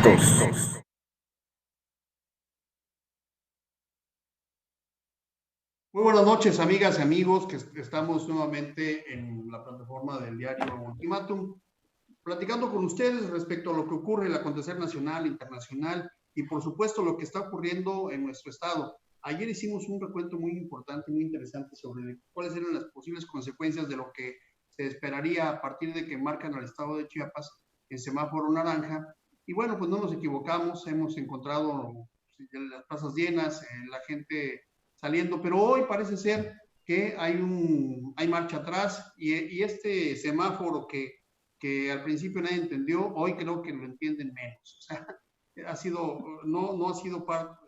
Muy buenas noches, amigas y amigos, que estamos nuevamente en la plataforma del diario Ultimátum, platicando con ustedes respecto a lo que ocurre en el acontecer nacional, internacional y por supuesto lo que está ocurriendo en nuestro estado. Ayer hicimos un recuento muy importante, muy interesante sobre cuáles eran las posibles consecuencias de lo que se esperaría a partir de que marcan al estado de Chiapas en semáforo naranja. Y bueno, pues no nos equivocamos, hemos encontrado las plazas llenas, la gente saliendo, pero hoy parece ser que hay marcha atrás y este semáforo que al principio nadie entendió, hoy creo que lo entienden menos. O sea, no ha sido parte,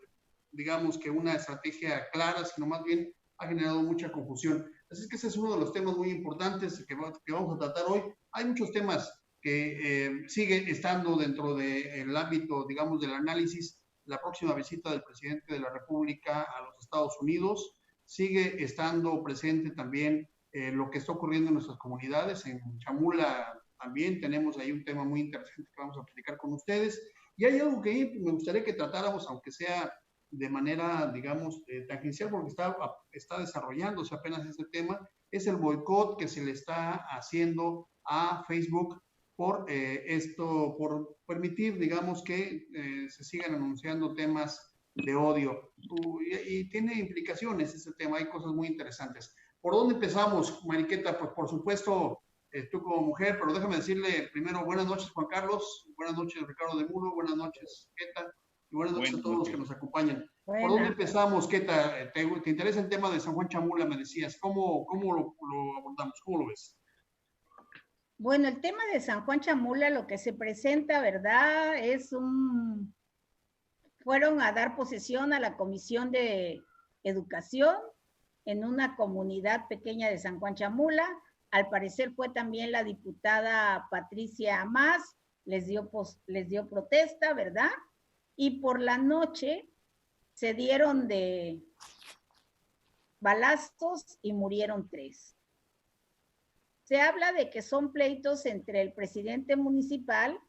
digamos que una estrategia clara, sino más bien ha generado mucha confusión. Así que ese es uno de los temas muy importantes que vamos a tratar hoy. Hay muchos temas que siguen estando dentro del ámbito, digamos, del análisis. La próxima visita del presidente de la República a los Estados Unidos sigue estando presente también lo que está ocurriendo en nuestras comunidades. En Chamula también tenemos ahí un tema muy interesante que vamos a platicar con ustedes. Y hay algo que me gustaría que tratáramos, aunque sea de manera, digamos, tangencial, porque está desarrollándose apenas este tema, es el boicot que se le está haciendo a Facebook por permitir, digamos, que se sigan anunciando temas de odio. Y tiene implicaciones ese tema, hay cosas muy interesantes. ¿Por dónde empezamos, Mariqueta? Pues por supuesto, tú como mujer, pero déjame decirle primero buenas noches, Juan Carlos, buenas noches, Ricardo de Muro, buenas noches, Queta, y buenas noches a todos los que nos acompañan. ¿Por dónde empezamos, Queta? ¿Te interesa el tema de San Juan Chamula, me decías? ¿Cómo lo abordamos? ¿Cómo lo ves? Bueno, el tema de San Juan Chamula, lo que se presenta, ¿verdad? Fueron a dar posesión a la Comisión de Educación en una comunidad pequeña de San Juan Chamula. Al parecer fue también la diputada Patricia Amás, les dio protesta, ¿verdad? Y por la noche se dieron de balazos y murieron 3. Se habla de que son pleitos entre el presidente municipal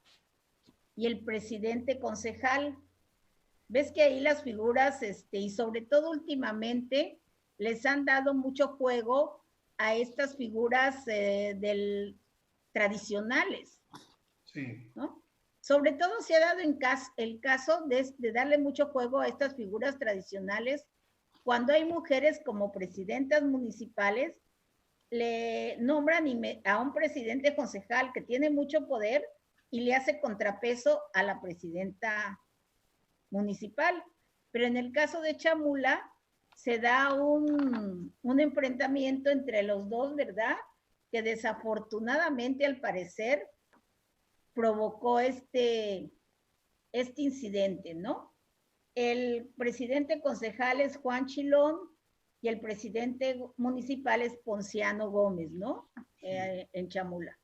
y el presidente concejal. Ves que ahí las figuras, y sobre todo últimamente, les han dado mucho juego a estas figuras tradicionales. Sí. ¿No? Sobre todo se ha dado el caso de darle mucho juego a estas figuras tradicionales cuando hay mujeres como presidentas municipales, le nombran a un presidente concejal que tiene mucho poder y le hace contrapeso a la presidenta municipal. Pero en el caso de Chamula se da un enfrentamiento entre los dos, ¿verdad? Que desafortunadamente al parecer provocó este incidente, ¿no? El presidente concejal es Juan Chilón y el presidente municipal es Ponciano Gómez, ¿no? En Chamula.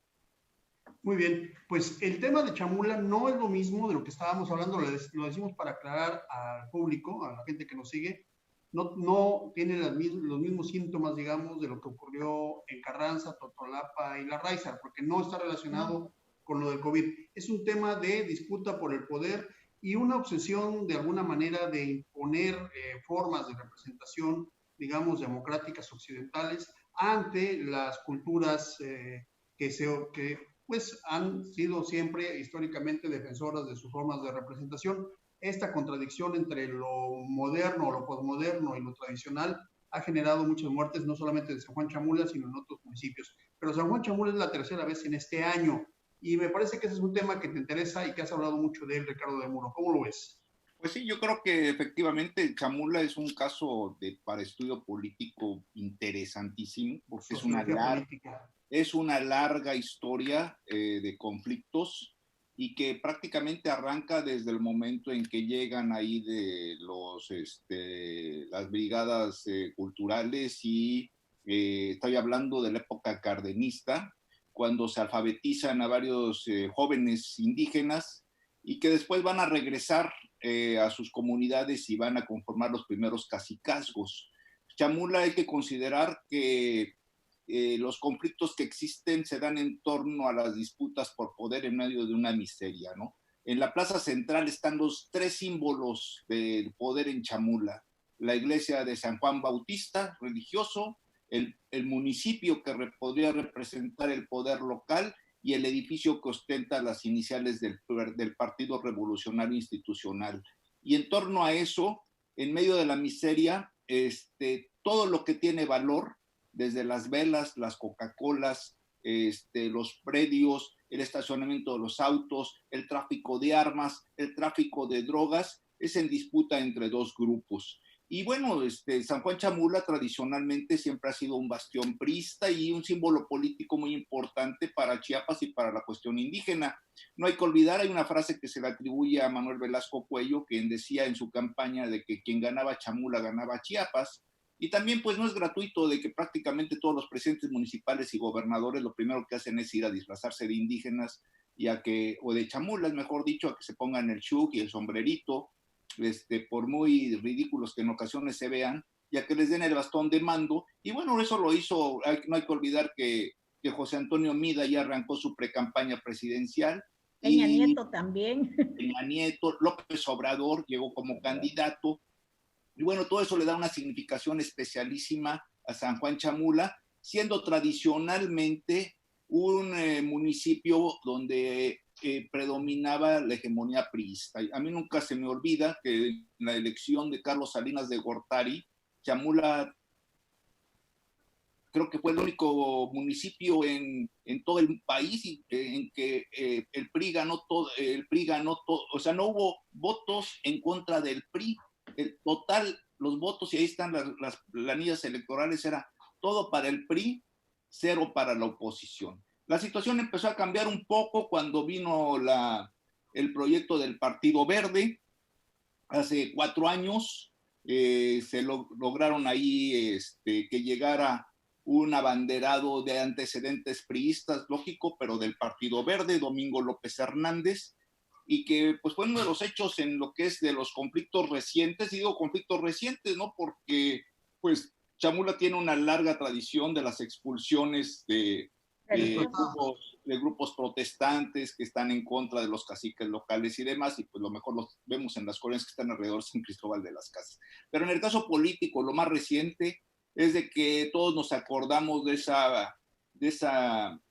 Muy bien, pues el tema de Chamula no es lo mismo de lo que estábamos hablando, lo decimos para aclarar al público, a la gente que nos sigue, no tiene los mismos síntomas, digamos, de lo que ocurrió en Carranza, Totolapa y La Raíza, porque no está relacionado con lo del COVID. Es un tema de disputa por el poder y una obsesión de alguna manera de imponer formas de representación, digamos, democráticas occidentales ante las culturas que pues han sido siempre históricamente defensoras de sus formas de representación. Esta contradicción entre lo moderno, lo posmoderno y lo tradicional ha generado muchas muertes, no solamente de San Juan Chamula, sino en otros municipios. Pero San Juan Chamula es la tercera vez en este año y me parece que ese es un tema que te interesa y que has hablado mucho de él, Ricardo de Muro. ¿Cómo lo ves? Pues sí, yo creo que efectivamente Chamula es un caso para estudio político interesantísimo, porque es una larga historia de conflictos y que prácticamente arranca desde el momento en que llegan ahí de las brigadas culturales y estoy hablando de la época cardenista, cuando se alfabetizan a varios jóvenes indígenas y que después van a regresar a sus comunidades y van a conformar los primeros cacicazgos. Chamula hay que considerar que los conflictos que existen se dan en torno a las disputas por poder en medio de una miseria, ¿no? En la plaza central están los 3 símbolos del poder en Chamula: la iglesia de San Juan Bautista, religioso, el municipio que podría representar el poder local, y el edificio que ostenta las iniciales del Partido Revolucionario Institucional. Y en torno a eso, en medio de la miseria, todo lo que tiene valor, desde las velas, las Coca-Colas, los predios, el estacionamiento de los autos, el tráfico de armas, el tráfico de drogas, es en disputa entre 2 grupos. Y bueno, San Juan Chamula tradicionalmente siempre ha sido un bastión priista y un símbolo político muy importante para Chiapas y para la cuestión indígena. No hay que olvidar, hay una frase que se le atribuye a Manuel Velasco Cuello, quien decía en su campaña de que quien ganaba Chamula ganaba Chiapas. Y también pues no es gratuito de que prácticamente todos los presidentes municipales y gobernadores lo primero que hacen es ir a disfrazarse de indígenas o de chamulas, mejor dicho, a que se pongan el chuk y el sombrerito, por muy ridículos que en ocasiones se vean, y a que les den el bastón de mando. Y bueno, eso lo hizo, no hay que olvidar que José Antonio Mida ya arrancó su precampaña presidencial. Peña Nieto también. Peña Nieto, López Obrador llegó como candidato. Y bueno, todo eso le da una significación especialísima a San Juan Chamula, siendo tradicionalmente un municipio donde predominaba la hegemonía priista. A mí nunca se me olvida que en la elección de Carlos Salinas de Gortari, Chamula creo que fue el único municipio en todo el país en que el PRI ganó todo, o sea, no hubo votos en contra del PRI. El total, los votos, y ahí están las planillas electorales, era todo para el PRI, 0 para la oposición. La situación empezó a cambiar un poco cuando vino el proyecto del Partido Verde. Hace 4 años se lograron ahí que llegara un abanderado de antecedentes priistas, lógico, pero del Partido Verde, Domingo López Hernández, y que pues fue uno de los hechos en lo que es de los conflictos recientes. Y digo conflictos recientes, ¿no? Porque pues Chamula tiene una larga tradición de las expulsiones de grupos protestantes que están en contra de los caciques locales y demás, y pues lo mejor los vemos en las colonias que están alrededor de San Cristóbal de las Casas. Pero en el caso político, lo más reciente es de que todos nos acordamos de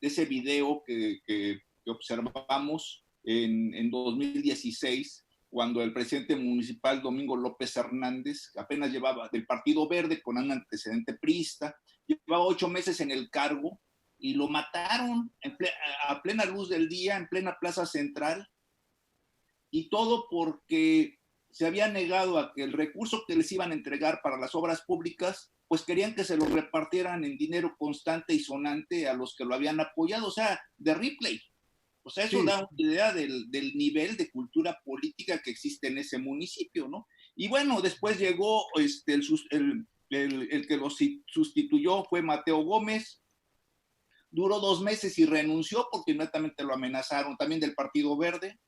ese video que observamos en 2016, cuando el presidente municipal Domingo López Hernández apenas llevaba del Partido Verde con un antecedente priista, llevaba 8 meses en el cargo y lo mataron a plena luz del día, en plena plaza central, y todo porque se había negado a que el recurso que les iban a entregar para las obras públicas, pues querían que se lo repartieran en dinero constante y sonante a los que lo habían apoyado, o sea, de Ripley. O sea, eso da una idea del nivel de cultura política que existe en ese municipio, ¿no? Y bueno, después llegó el que lo sustituyó fue Mateo Gómez. Duró 2 meses y renunció porque inmediatamente lo amenazaron, también del Partido Verde,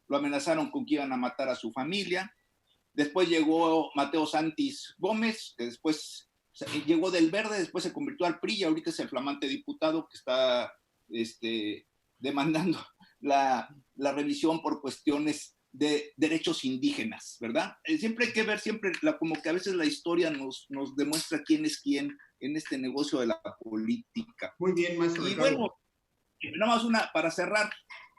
lo amenazaron con que iban a matar a su familia. Después llegó Mateo Santis Gómez, que después llegó del Verde, después se convirtió al PRI y ahorita es el flamante diputado que está demandando la revisión por cuestiones de derechos indígenas, ¿verdad? Siempre hay que ver, como que a veces la historia nos demuestra quién es quién en este negocio de la política. Muy bien, maestro. Y bueno, nada más para cerrar,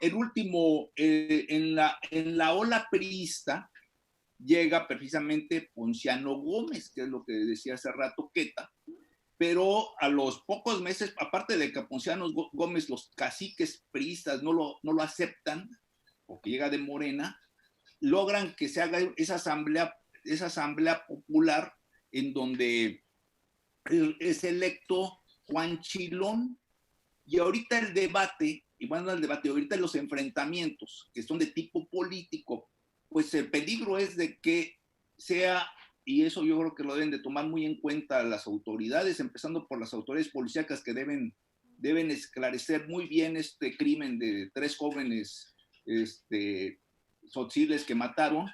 el último, en la ola priista llega precisamente Ponciano Gómez, que es lo que decía hace rato Queta, pero a los pocos meses, aparte de que a Ponciano Gómez los caciques priistas no lo aceptan, porque llega de Morena, logran que se haga esa asamblea popular en donde es electo Juan Chilón. Y ahorita el debate, ahorita los enfrentamientos que son de tipo político, pues el peligro es de que sea, y eso yo creo que lo deben de tomar muy en cuenta las autoridades, empezando por las autoridades policíacas que deben esclarecer muy bien este crimen de 3 jóvenes tzotziles que mataron,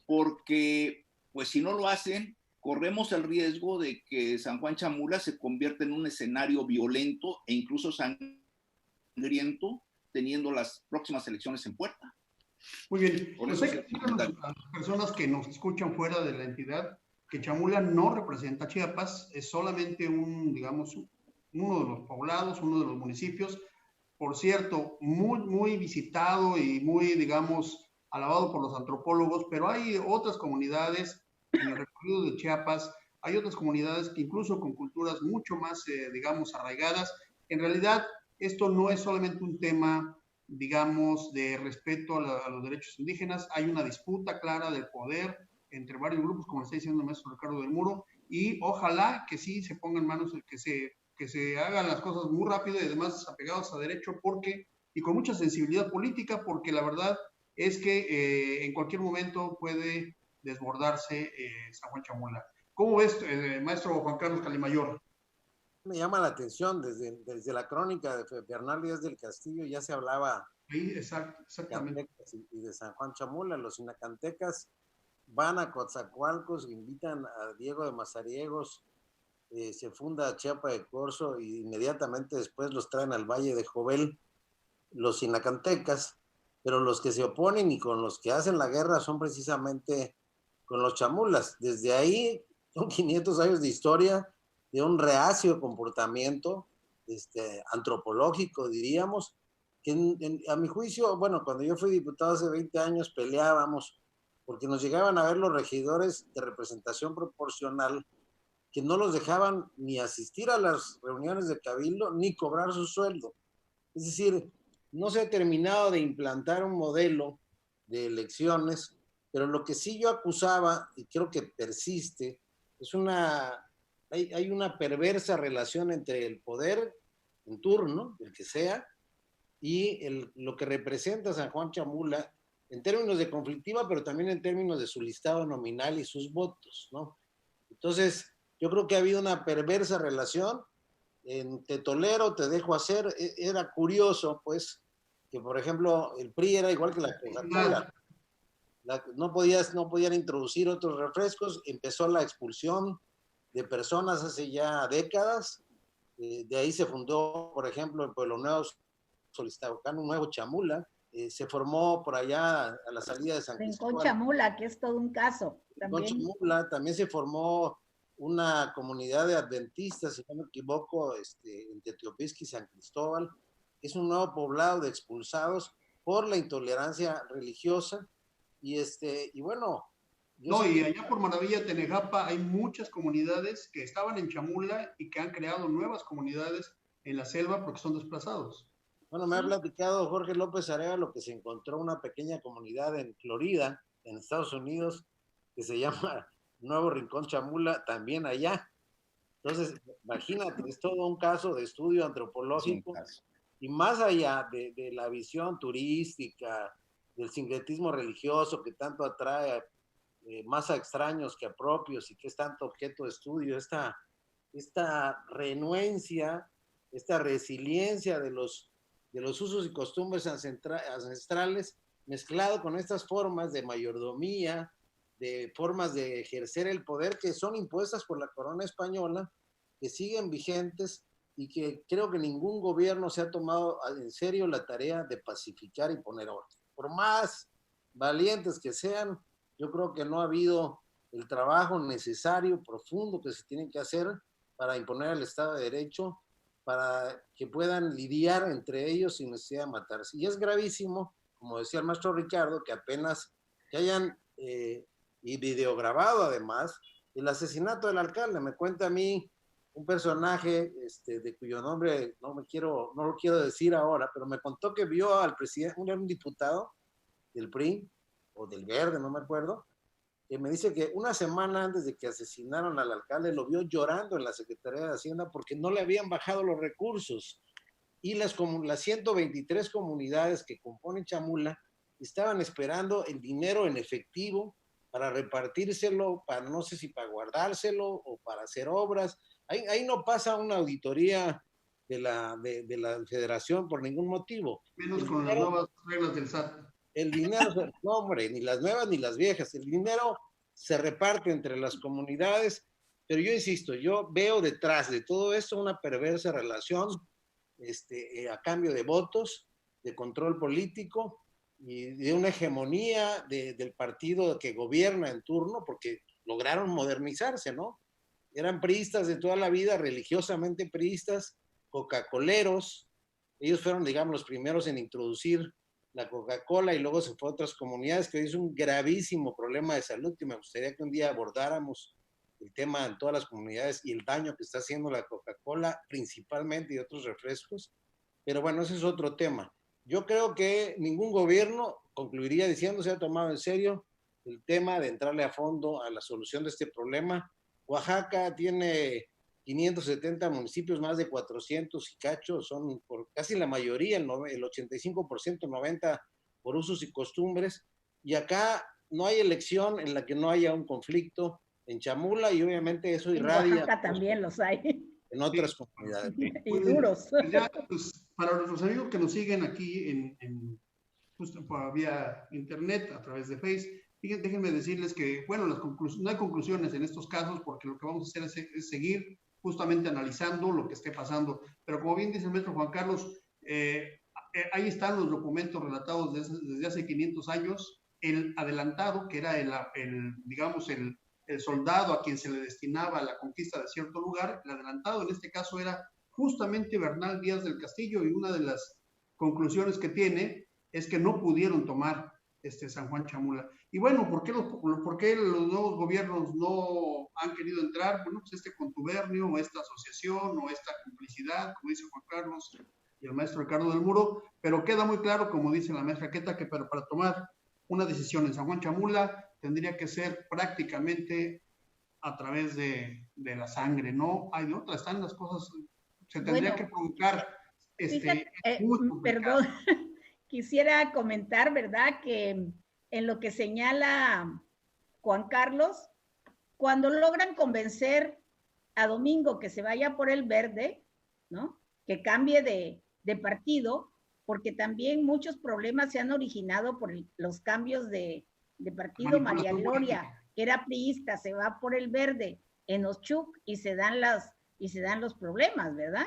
porque pues si no lo hacen, corremos el riesgo de que San Juan Chamula se convierta en un escenario violento e incluso sangriento, teniendo las próximas elecciones en puerta. Muy bien, pues hay que decir a las personas que nos escuchan fuera de la entidad que Chamula no representa Chiapas, es solamente digamos, uno de los poblados, uno de los municipios, por cierto, muy visitado y muy, digamos, alabado por los antropólogos, pero hay otras comunidades en el recorrido de Chiapas, hay otras comunidades que incluso con culturas mucho más, digamos, arraigadas. En realidad, esto no es solamente un tema, digamos, de respeto a los derechos indígenas, hay una disputa clara del poder entre varios grupos, como está diciendo el maestro Ricardo del Muro, y ojalá que sí se pongan manos, que se hagan las cosas muy rápido y además apegados a derecho, porque, y con mucha sensibilidad política, porque la verdad es que en cualquier momento puede desbordarse San Juan Chamula. ¿Cómo ves, maestro Juan Carlos Calimayor? Me llama la atención, desde la crónica de Bernal Díaz del Castillo ya se hablaba sí, exactamente. Y de San Juan Chamula. Los sinacantecas van a Coatzacoalcos, invitan a Diego de Mazariegos, se funda Chiapa de Corzo y inmediatamente después los traen al Valle de Jovel, los sinacantecas, pero los que se oponen y con los que hacen la guerra son precisamente con los chamulas. Desde ahí son 500 años de historia, de un reacio comportamiento antropológico, diríamos, que a mi juicio, bueno, cuando yo fui diputado hace 20 años peleábamos porque nos llegaban a ver los regidores de representación proporcional que no los dejaban ni asistir a las reuniones de cabildo ni cobrar su sueldo. Es decir, no se ha terminado de implantar un modelo de elecciones, pero lo que sí yo acusaba, y creo que persiste, es hay una perversa relación entre el poder en turno, el que sea, y lo que representa San Juan Chamula en términos de conflictiva, pero también en términos de su listado nominal y sus votos, ¿no? Entonces, yo creo que ha habido una perversa relación. Te tolero, te dejo hacer. Era curioso, pues, que por ejemplo el PRI era igual que la Coca-Cola. No podían introducir otros refrescos. Empezó la expulsión de personas hace ya décadas. De ahí se fundó, por ejemplo, en Pueblo Nuevo, Solistaucán, un nuevo Chamula. Se formó por allá a la salida de San Cristóbal. Rincón Chamula, que es todo un caso. Rincón Chamula, también se formó una comunidad de adventistas, si no me equivoco, en Teopisqui y San Cristóbal. Es un nuevo poblado de expulsados por la intolerancia religiosa. Y bueno. No, y allá por Maravilla, Tenejapa, hay muchas comunidades que estaban en Chamula y que han creado nuevas comunidades en la selva porque son desplazados. Bueno, me ha platicado Jorge López Arevalo que se encontró una pequeña comunidad en Florida, en Estados Unidos, que se llama Nuevo Rincón Chamula, también allá. Entonces, imagínate, es todo un caso de estudio antropológico y más allá de la visión turística, del sincretismo religioso que tanto atrae más a extraños que a propios y que es tanto objeto de estudio, esta renuencia, esta resiliencia de los usos y costumbres ancestrales, mezclado con estas formas de mayordomía, de formas de ejercer el poder que son impuestas por la corona española, que siguen vigentes y que creo que ningún gobierno se ha tomado en serio la tarea de pacificar y poner orden. Por más valientes que sean, yo creo que no ha habido el trabajo necesario, profundo que se tiene que hacer para imponer el Estado de Derecho, para que puedan lidiar entre ellos sin necesidad de matarse. Y es gravísimo, como decía el maestro Ricardo, que apenas que hayan y videograbado además el asesinato del alcalde. Me cuenta a mí un personaje de cuyo nombre no lo quiero decir ahora, pero me contó que vio al presidente, un diputado del PRI o del Verde, no me acuerdo, que me dice que una semana antes de que asesinaron al alcalde lo vio llorando en la Secretaría de Hacienda porque no le habían bajado los recursos y las 123 comunidades que componen Chamula estaban esperando el dinero en efectivo para repartírselo, para no sé si para guardárselo o para hacer obras. Ahí no pasa una auditoría de la federación por ningún motivo. Menos con las nuevas reglas del SAT. El dinero, no hombre, ni las nuevas ni las viejas, el dinero se reparte entre las comunidades, pero yo insisto, yo veo detrás de todo esto una perversa relación a cambio de votos, de control político y de una hegemonía del partido que gobierna en turno, porque lograron modernizarse, ¿no? Eran priistas de toda la vida, religiosamente priistas, coca-coleros. Ellos fueron, digamos, los primeros en introducir la Coca-Cola y luego se fue a otras comunidades, que hoy es un gravísimo problema de salud que me gustaría que un día abordáramos el tema en todas las comunidades y el daño que está haciendo la Coca-Cola principalmente y otros refrescos. Pero bueno, ese es otro tema. Yo creo que ningún gobierno, concluiría diciendo, se ha tomado en serio el tema de entrarle a fondo a la solución de este problema. Oaxaca tiene 570 municipios, más de 400 y cacho, son por casi la mayoría, el 85%, 90% por usos y costumbres. Y acá no hay elección en la que no haya un conflicto en Chamula y obviamente eso irradia. En Oaxaca también los hay. En otras comunidades. Y duros. Pues ya, pues, para nuestros amigos que nos siguen aquí justo vía internet, a través de Facebook, déjenme decirles que, bueno, no hay conclusiones en estos casos porque lo que vamos a hacer es seguir justamente analizando lo que esté pasando. Pero como bien dice el maestro Juan Carlos, ahí están los documentos relatados desde hace 500 años, el adelantado, que era digamos, el soldado a quien se le destinaba la conquista de cierto lugar, el adelantado en este caso era justamente Bernal Díaz del Castillo, y una de las conclusiones que tiene es que no pudieron tomar San Juan Chamula. Y bueno, ¿por qué los nuevos gobiernos no han querido entrar? Bueno, pues este contubernio, o esta asociación, o esta complicidad, como dice Juan Carlos y el maestro Ricardo del Muro, pero queda muy claro, como dice la maestra Queta, que para tomar una decisión en San Juan Chamula tendría que ser prácticamente a través de la sangre, no hay de otra, están las cosas, se tendría que provocar. Perdón, quisiera comentar, ¿verdad?, que en lo que señala Juan Carlos, cuando logran convencer a Domingo que se vaya por el verde, ¿no?, que cambie de partido, porque también muchos problemas se han originado por los cambios de partido. María Gloria, que era priista, se va por el verde en Ochuc y se dan los problemas, ¿verdad?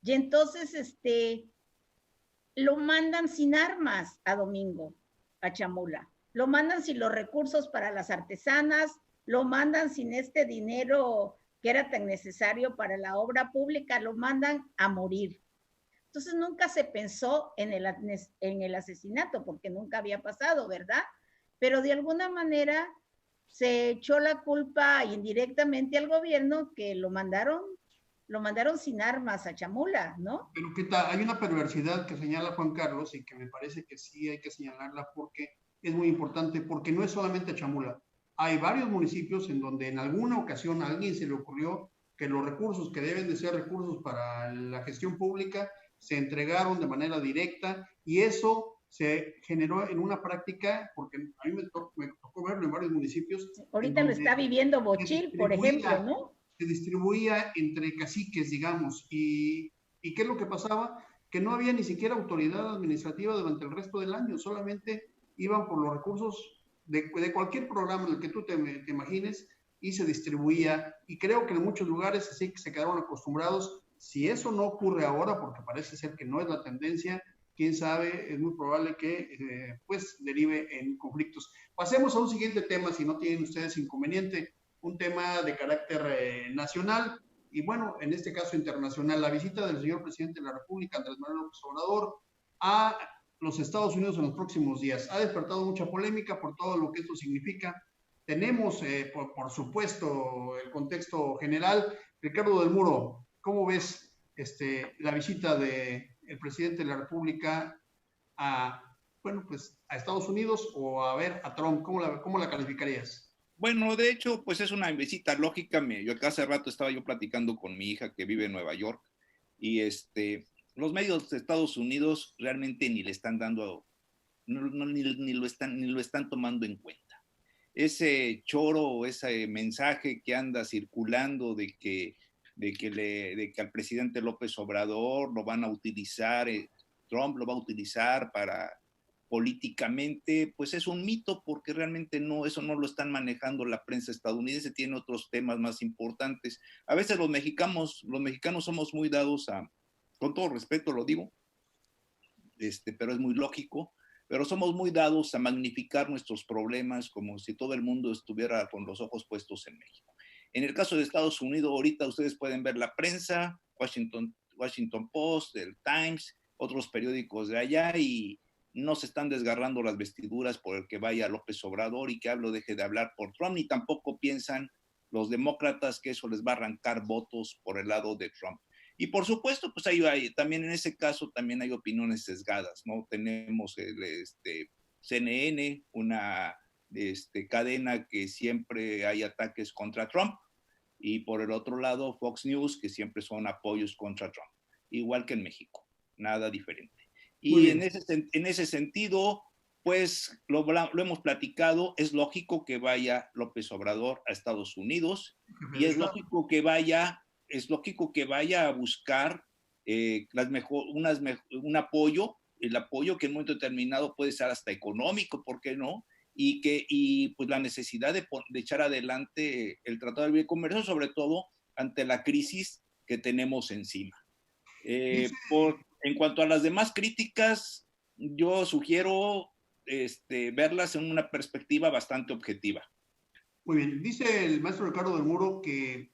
Y entonces lo mandan sin armas a Domingo, a Chamula. Lo mandan sin los recursos para las artesanas, lo mandan sin este dinero que era tan necesario para la obra pública, lo mandan a morir. Entonces nunca se pensó en el asesinato, porque nunca había pasado, ¿verdad? Pero de alguna manera se echó la culpa indirectamente al gobierno, que lo mandaron sin armas a Chamula, ¿no? Pero ¿qué tal? Hay una perversidad que señala Juan Carlos y que me parece que sí hay que señalarla porque es muy importante, porque no es solamente Chamula. Hay varios municipios en donde en alguna ocasión a alguien se le ocurrió que los recursos que deben de ser recursos para la gestión pública se entregaron de manera directa, y eso se generó en una práctica, porque a mí me tocó verlo en varios municipios. Ahorita lo está viviendo Bochil, por ejemplo, ¿no? Se distribuía entre caciques, digamos, y ¿qué es lo que pasaba? Que no había ni siquiera autoridad administrativa durante el resto del año, solamente iban por los recursos de cualquier programa en el que tú te imagines, y se distribuía, y creo que en muchos lugares así que se quedaron acostumbrados. Si eso no ocurre ahora, porque parece ser que no es la tendencia, quién sabe, es muy probable que pues derive en conflictos. Pasemos a un siguiente tema, si no tienen ustedes inconveniente, un tema de carácter nacional, y bueno, en este caso internacional, la visita del señor presidente de la República, Andrés Manuel López Obrador, a los Estados Unidos en los próximos días. Ha despertado mucha polémica por todo lo que esto significa. Tenemos, por supuesto, el contexto general. Ricardo del Muro, ¿cómo ves la visita del presidente de la República a Estados Unidos, o a Trump? ¿Cómo la calificarías? Bueno, de hecho, pues es una visita lógica. Yo acá hace rato estaba yo platicando con mi hija que vive en Nueva York, y los medios de Estados Unidos realmente ni le están dando, ni lo están tomando en cuenta. Ese choro, ese mensaje que anda circulando de que al presidente López Obrador lo van a utilizar, Trump lo va a utilizar para políticamente, pues es un mito, porque realmente eso no lo están manejando la prensa estadounidense, tiene otros temas más importantes. A veces los mexicanos somos muy dados a, con todo respeto lo digo, pero es muy lógico, pero somos muy dados a magnificar nuestros problemas como si todo el mundo estuviera con los ojos puestos en México. En el caso de Estados Unidos, ahorita ustedes pueden ver la prensa, Washington Post, el Times, otros periódicos de allá, y no se están desgarrando las vestiduras por el que vaya López Obrador y que deje de hablar por Trump, ni tampoco piensan los demócratas que eso les va a arrancar votos por el lado de Trump. Y por supuesto, pues también en ese caso también hay opiniones sesgadas, ¿no? Tenemos CNN, una cadena que siempre hay ataques contra Trump, y por el otro lado Fox News, que siempre son apoyos contra Trump, igual que en México, nada diferente. Y en ese sentido, pues lo hemos platicado, es lógico que vaya López Obrador a Estados Unidos, y es lógico que vaya a buscar un apoyo, el apoyo que en un momento determinado puede ser hasta económico, ¿por qué no? Y pues la necesidad de echar adelante el Tratado de Libre Comercio, sobre todo ante la crisis que tenemos encima. En cuanto a las demás críticas, yo sugiero verlas en una perspectiva bastante objetiva. Muy bien, dice el maestro Ricardo del Muro que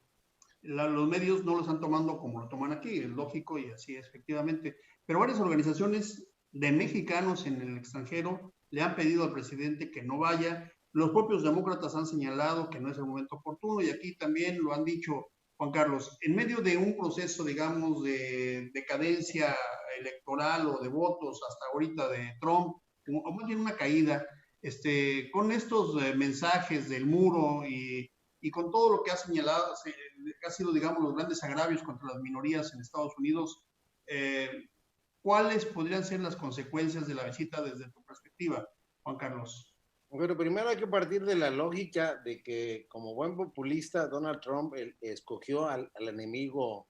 los medios no lo están tomando como lo toman aquí, es lógico y así es, efectivamente, pero varias organizaciones de mexicanos en el extranjero le han pedido al presidente que no vaya, los propios demócratas han señalado que no es el momento oportuno, y aquí también lo han dicho, Juan Carlos, en medio de un proceso, digamos, de decadencia electoral o de votos hasta ahorita de Trump, o más bien una caída, con estos mensajes del Muro y con todo lo que ha señalado, que ha sido, digamos, los grandes agravios contra las minorías en Estados Unidos, ¿cuáles podrían ser las consecuencias de la visita desde tu perspectiva, Juan Carlos? Bueno, primero hay que partir de la lógica de que, como buen populista, Donald Trump escogió al enemigo,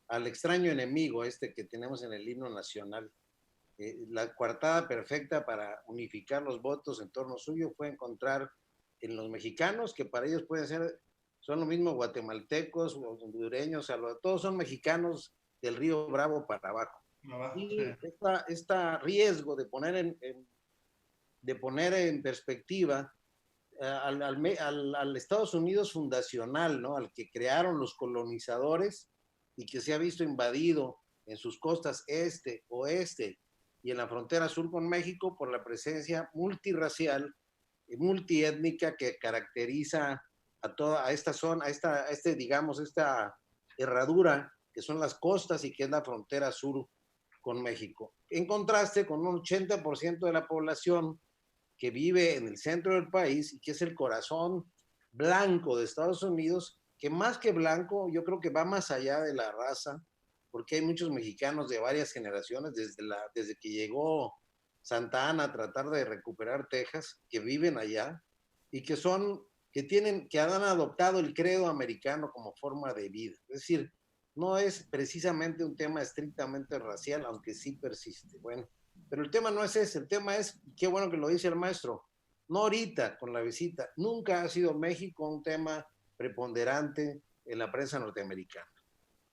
al extraño enemigo que tenemos en el himno nacional. La coartada perfecta para unificar los votos en torno suyo fue encontrar en los mexicanos, que para ellos son lo mismo guatemaltecos, hondureños, todos son mexicanos del río Bravo para abajo. Y este riesgo de poner en perspectiva al Estados Unidos fundacional, ¿no? Al que crearon los colonizadores y que se ha visto invadido en sus costas este, oeste y en la frontera sur con México por la presencia multirracial y multiétnica que caracteriza a esta zona, digamos, esta herradura que son las costas y que es la frontera sur con México. En contraste con un 80% de la población que vive en el centro del país y que es el corazón blanco de Estados Unidos, que más que blanco, yo creo que va más allá de la raza, porque hay muchos mexicanos de varias generaciones, desde que llegó Santa Ana a tratar de recuperar Texas, que viven allá y que han adoptado el credo americano como forma de vida. Es decir, no es precisamente un tema estrictamente racial, aunque sí persiste. Bueno, pero el tema no es ese, el tema es, qué bueno que lo dice el maestro, no ahorita con la visita, nunca ha sido México un tema preponderante en la prensa norteamericana.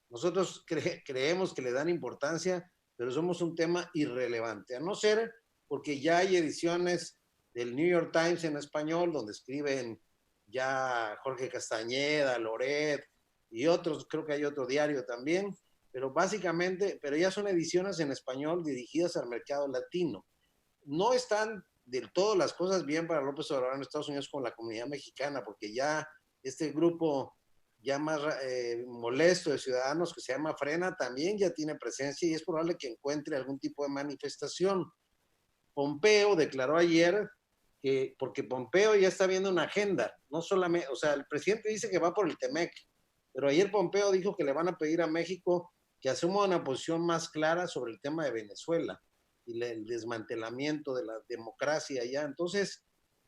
Nosotros creemos que le dan importancia, pero somos un tema irrelevante, a no ser porque ya hay ediciones del New York Times en español, donde escriben ya Jorge Castañeda, Loret y otros, creo que hay otro diario también, pero ya son ediciones en español dirigidas al mercado latino. No están del todo las cosas bien para López Obrador en Estados Unidos con la comunidad mexicana, porque ya este grupo ya más molesto de ciudadanos que se llama Frena también ya tiene presencia y es probable que encuentre algún tipo de manifestación. Pompeo declaró ayer que, porque Pompeo ya está viendo una agenda, no solamente, o sea, el presidente dice que va por el Temec, pero ayer Pompeo dijo que le van a pedir a México que asuma una posición más clara sobre el tema de Venezuela y el desmantelamiento de la democracia allá. Entonces,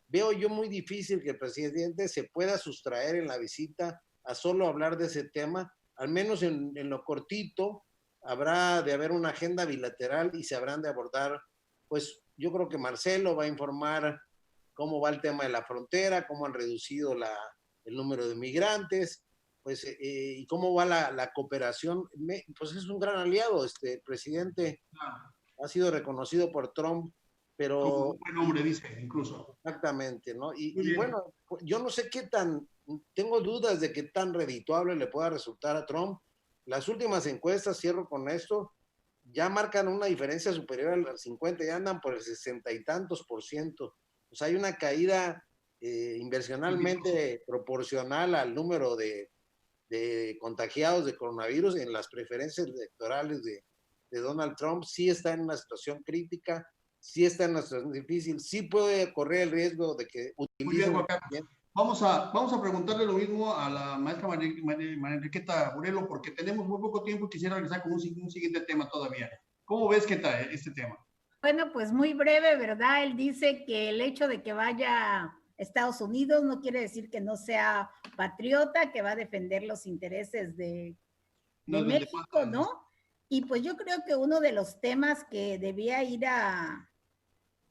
veo yo muy difícil que el presidente se pueda sustraer en la visita a solo hablar de ese tema, al menos en lo cortito. Habrá de haber una agenda bilateral y se habrán de abordar, pues yo creo que Marcelo va a informar cómo va el tema de la frontera, cómo han reducido el número de migrantes, pues, y cómo va la cooperación. Pues es un gran aliado, el presidente ha sido reconocido por Trump pero... Como un buen hombre, dice, incluso. Exactamente, ¿no? Y bueno, yo no sé qué tan, tengo dudas de qué tan redituable le pueda resultar a Trump. Las últimas encuestas, cierro con esto, ya marcan una diferencia superior al 50, ya andan por el 60 y tantos %. O sea, hay una caída inversionalmente proporcional al número de contagiados de coronavirus en las preferencias electorales de Donald Trump. Sí está en una situación crítica, sí está en una situación difícil, sí puede correr el riesgo de que utilicen... Muy bien, vamos a preguntarle lo mismo a la maestra María Enriqueta Burelo, porque tenemos muy poco tiempo y quisiera regresar con un siguiente tema todavía. ¿Cómo ves que está este tema? Bueno, pues muy breve, ¿verdad? Él dice que el hecho de que vaya a Estados Unidos no quiere decir que no sea patriota, que va a defender los intereses de México, ¿no? Y pues yo creo que uno de los temas que debía ir a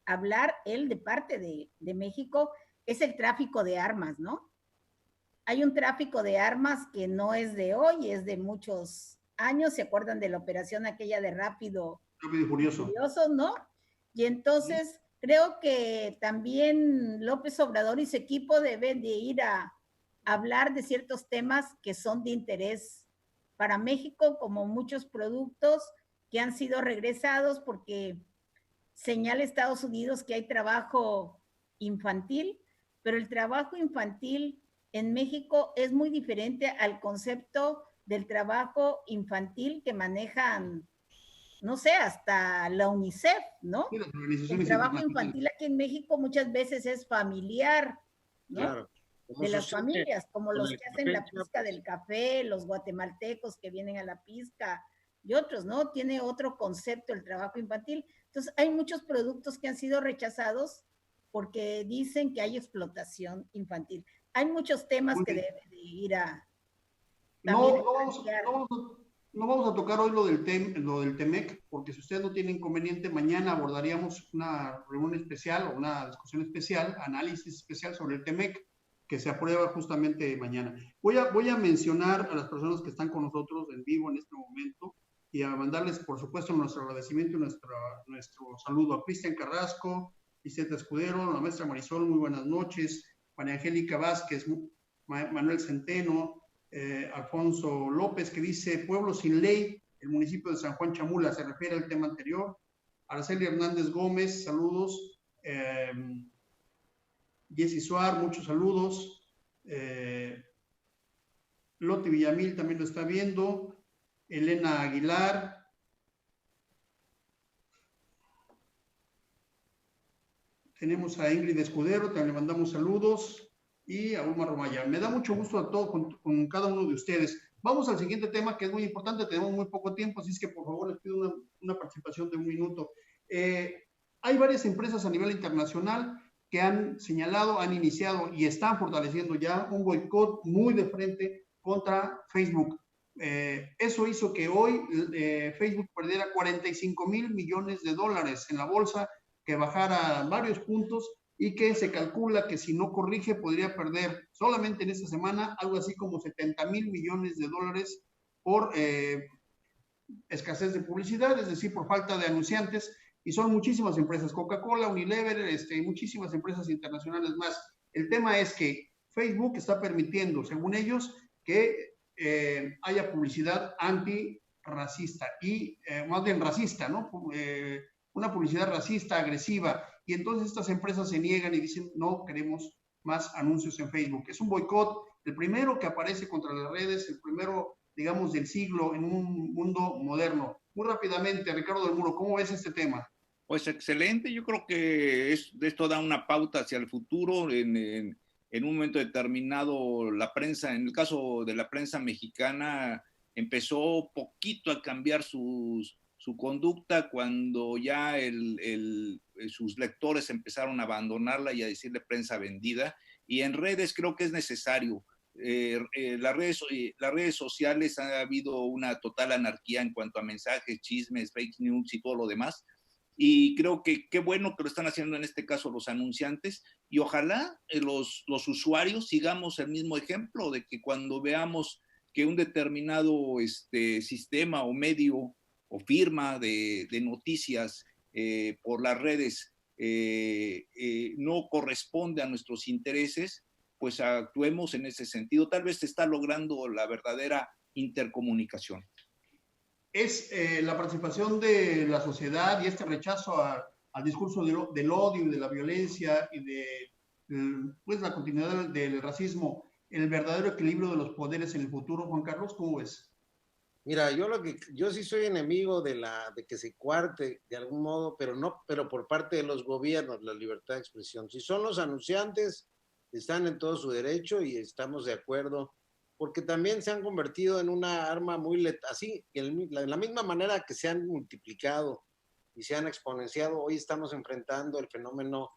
hablar él de parte de México es el tráfico de armas, ¿no? Hay un tráfico de armas que no es de hoy, es de muchos años. ¿Se acuerdan de la operación aquella de Rápido y Furioso, ¿no? Y entonces creo que también López Obrador y su equipo deben de ir a hablar de ciertos temas que son de interés para México, como muchos productos que han sido regresados porque señala Estados Unidos que hay trabajo infantil, pero el trabajo infantil en México es muy diferente al concepto del trabajo infantil que manejan, no sé, hasta la UNICEF, ¿no? El trabajo infantil aquí en México muchas veces es familiar, ¿no? Claro, de las familias, como los que hacen la pizca del café, los guatemaltecos que vienen a la pizca y otros, ¿no? Tiene otro concepto el trabajo infantil. Entonces, hay muchos productos que han sido rechazados porque dicen que hay explotación infantil. Hay muchos temas que deben de ir a... No vamos a tocar hoy lo del TEMEC, porque si usted no tiene inconveniente, mañana abordaríamos una reunión especial o una discusión especial, análisis especial sobre el TEMEC, que se aprueba justamente mañana. Voy a mencionar a las personas que están con nosotros en vivo en este momento y a mandarles, por supuesto, nuestro agradecimiento y nuestro saludo a Cristian Carrasco, Vicente Escudero, la maestra Marisol, muy buenas noches, María Angélica Vázquez, Manuel Centeno, Alfonso López, que dice Pueblo sin ley, el municipio de San Juan Chamula, se refiere al tema anterior. Araceli Hernández Gómez, saludos. Jessy Suar, muchos saludos. Lotte Villamil también lo está viendo. Elena Aguilar. Tenemos a Ingrid Escudero, también le mandamos saludos. Y a Ulma Romaya. Me da mucho gusto a todos con cada uno de ustedes. Vamos al siguiente tema que es muy importante, tenemos muy poco tiempo, así es que por favor les pido una participación de un minuto. Hay varias empresas a nivel internacional que han señalado, han iniciado y están fortaleciendo ya un boicot muy de frente contra Facebook. Eso hizo que hoy Facebook perdiera 45,000 millones de dólares en la bolsa, que bajara varios puntos y que se calcula que si no corrige podría perder solamente en esta semana algo así como 70,000 millones de dólares por escasez de publicidad, es decir, por falta de anunciantes, y son muchísimas empresas, Coca-Cola, Unilever, muchísimas empresas internacionales más. El tema es que Facebook está permitiendo, según ellos, que haya publicidad antirracista y más bien racista, ¿no? Una publicidad racista, agresiva, y entonces estas empresas se niegan y dicen no queremos más anuncios en Facebook. Es un boicot, el primero que aparece contra las redes, el primero, digamos, del siglo en un mundo moderno. Muy rápidamente, Ricardo del Muro, ¿cómo ves este tema? Pues excelente, yo creo que esto da una pauta hacia el futuro. En un momento determinado, la prensa, en el caso de la prensa mexicana, empezó poquito a cambiar su conducta cuando ya sus lectores empezaron a abandonarla y a decirle prensa vendida. Y en redes creo que es necesario. Las redes sociales ha habido una total anarquía en cuanto a mensajes, chismes, fake news y todo lo demás. Y creo que qué bueno que lo están haciendo en este caso los anunciantes, y ojalá los usuarios sigamos el mismo ejemplo de que cuando veamos que un determinado sistema o medio o firma de noticias por las redes no corresponde a nuestros intereses, pues actuemos en ese sentido. Tal vez se está logrando la verdadera intercomunicación. Es la participación de la sociedad y este rechazo al discurso del odio y de la violencia y de pues, la continuidad del racismo, el verdadero equilibrio de los poderes en el futuro. Juan Carlos, ¿cómo ves? Mira, yo sí soy enemigo de que se cuarte de algún modo, pero por parte de los gobiernos, la libertad de expresión. Si son los anunciantes, están en todo su derecho y estamos de acuerdo, porque también se han convertido en una arma muy letal, así, en la misma manera que se han multiplicado y se han exponenciado. Hoy estamos enfrentando el fenómeno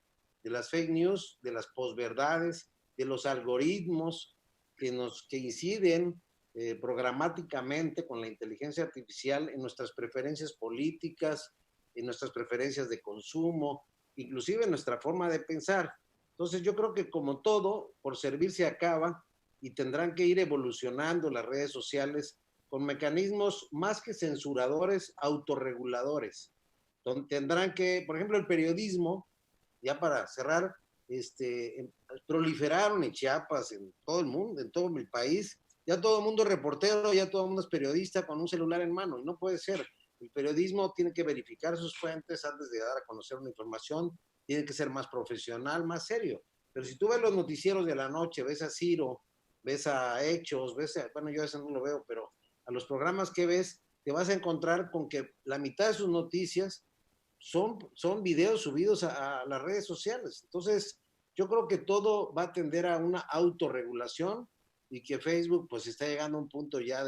de las fake news, de las posverdades, de los algoritmos que inciden programáticamente con la inteligencia artificial en nuestras preferencias políticas, en nuestras preferencias de consumo, inclusive en nuestra forma de pensar. Entonces yo creo que como todo, por servir se acaba y tendrán que ir evolucionando las redes sociales con mecanismos más que censuradores, autorreguladores, donde tendrán que, por ejemplo, el periodismo, ya para cerrar, proliferaron en Chiapas, en todo el mundo, en todo el país. Ya todo el mundo es reportero, ya todo el mundo es periodista con un celular en mano, y no puede ser. El periodismo tiene que verificar sus fuentes antes de dar a conocer una información, tiene que ser más profesional, más serio. Pero si tú ves los noticieros de la noche, ves a Ciro, ves a Hechos, bueno, yo a veces no lo veo, pero a los programas que ves, te vas a encontrar con que la mitad de sus noticias son videos subidos a las redes sociales. Entonces, yo creo que todo va a tender a una autorregulación, y que Facebook pues está llegando a un punto ya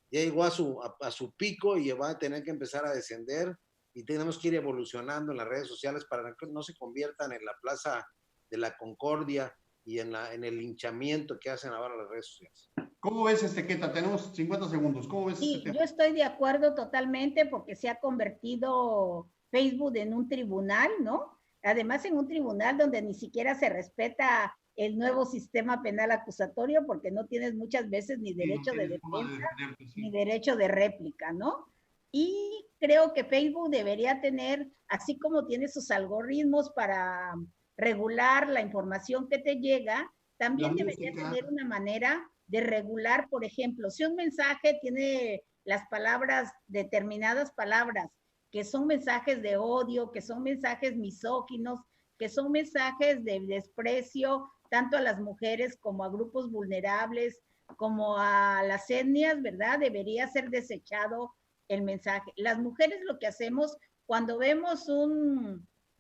llegó a su pico y va a tener que empezar a descender, y tenemos que ir evolucionando en las redes sociales para que no se conviertan en la plaza de la concordia y en el linchamiento que hacen ahora las redes sociales. ¿Cómo ves, Queta? Tenemos 50 segundos. ¿Cómo ves Sí, yo estoy de acuerdo totalmente, porque se ha convertido Facebook en un tribunal, ¿no? Además, en un tribunal donde ni siquiera se respeta el nuevo sistema penal acusatorio, porque no tienes muchas veces ni derecho de defensa ni derecho de réplica, ¿no? Y creo que Facebook debería tener, así como tiene sus algoritmos para regular la información que te llega, también debería tener una manera de regular, por ejemplo, si un mensaje tiene las palabras, determinadas palabras, que son mensajes de odio, que son mensajes misóginos, que son mensajes de desprecio, tanto a las mujeres como a grupos vulnerables, como a las etnias, ¿verdad? Debería ser desechado el mensaje. Las mujeres lo que hacemos cuando vemos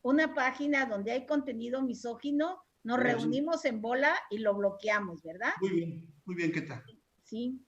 una página donde hay contenido misógino, nos reunimos en bola y lo bloqueamos, ¿verdad? Muy bien, ¿qué tal? Sí.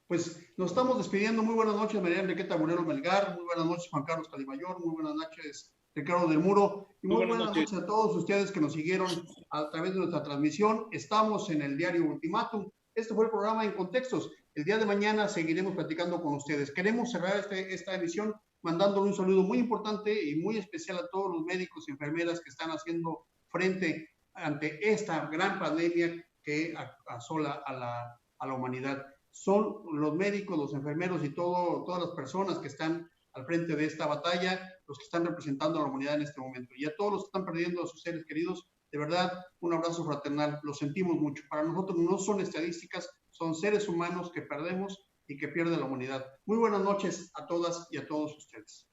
Pues nos estamos despidiendo. Muy buenas noches, María Enriqueta Burero Melgar. Muy buenas noches, Juan Carlos Calimayor. Muy buenas noches, Ricardo del Muro. Y muy buenas noches a todos ustedes que nos siguieron a través de nuestra transmisión. Estamos en el diario Ultimátum. Este fue el programa En Contextos. El día de mañana seguiremos platicando con ustedes. Queremos cerrar esta emisión mandándole un saludo muy importante y muy especial a todos los médicos y enfermeras que están haciendo frente ante esta gran pandemia que asola a la humanidad. Son los médicos, los enfermeros y todas las personas que están al frente de esta batalla, los que están representando a la humanidad en este momento. Y a todos los que están perdiendo a sus seres queridos, de verdad, un abrazo fraternal. Lo sentimos mucho. Para nosotros no son estadísticas, son seres humanos que perdemos y que pierde la humanidad. Muy buenas noches a todas y a todos ustedes.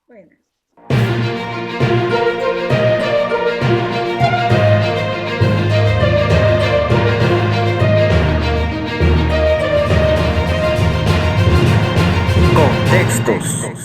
Buenas. Contextos.